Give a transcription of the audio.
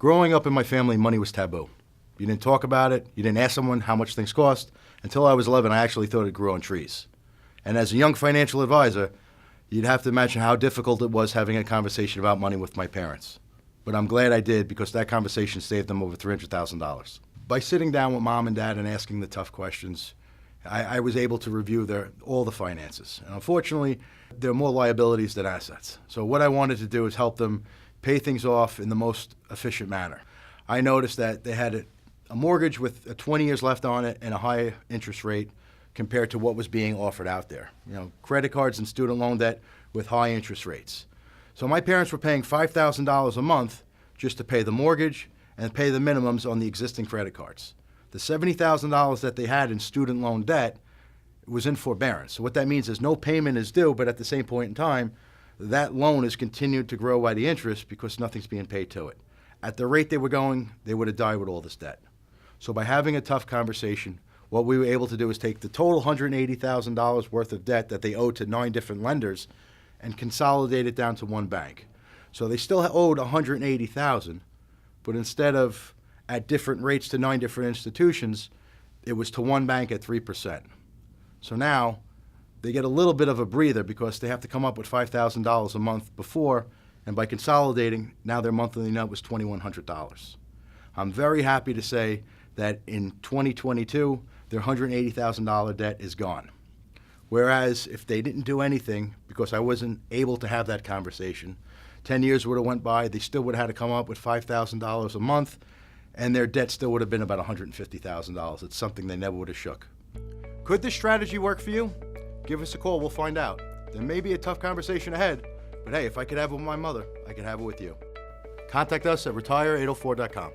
Growing up in my family, money was taboo. You didn't talk about it, you didn't ask someone how much things cost. Until I was 11, I actually thought it grew on trees. And as a young financial advisor, you'd have to imagine how difficult it was having a conversation about money with my parents. But I'm glad I did, because that conversation saved them over $300,000. By sitting down with mom and dad and asking the tough questions, I was able to review all the finances. And unfortunately, there are more liabilities than assets. So what I wanted to do is help them pay things off in the most efficient manner. I noticed that they had a mortgage with 20 years left on it and a high interest rate compared to what was being offered out there. You know, credit cards and student loan debt with high interest rates. So my parents were paying $5,000 a month just to pay the mortgage and pay the minimums on the existing credit cards. The $70,000 that they had in student loan debt was in forbearance. So what that means is no payment is due, but at the same point in time, that loan has continued to grow by the interest because nothing's being paid to it. At the rate they were going, they would have died with all this debt. So by having a tough conversation, what we were able to do is take the total $180,000 worth of debt that they owed to 9 different lenders and consolidate it down to one bank. So they still owed $180,000, but instead of at different rates to 9 different institutions, it was to one bank at 3%. So now they get a little bit of a breather because they have to come up with $5,000 a month before, and by consolidating, now their monthly note was $2,100. I'm very happy to say that in 2022, their $180,000 debt is gone. Whereas if they didn't do anything, because I wasn't able to have that conversation, 10 years would have went by, they still would have had to come up with $5,000 a month, and their debt still would have been about $150,000. It's something they never would have shook. Could this strategy work for you? Give us a call, we'll find out. There may be a tough conversation ahead, but hey, if I could have it with my mother, I could have it with you. Contact us at retire804.com.